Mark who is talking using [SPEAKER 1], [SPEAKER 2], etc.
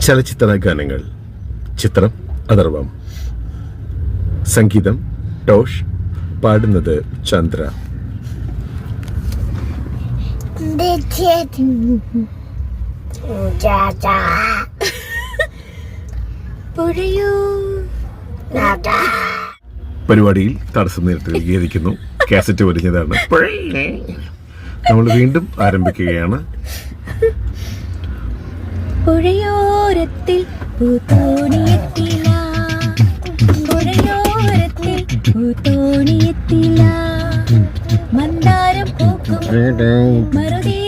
[SPEAKER 1] ചലച്ചിത്ര ഗാനങ്ങൾ. ചിത്രം അഥർവം. സംഗീതം ടോഷ്. പാടുന്നത് ചന്ദ്ര. പരിപാടിയിൽ തടസ്സം നേരിട്ട് വികരിക്കുന്നു. കാസറ്റ് വലിഞ്ഞതാണ്. നമ്മൾ വീണ്ടും ആരംഭിക്കുകയാണ്.
[SPEAKER 2] പുഴയോരത്തിൽ പൂത്തോണിയെത്തില്ല, പുഴയോരത്തിൽ പൂത്തോണിയെത്തില്ല, മന്ദാരം പൂക്കും മറുതേ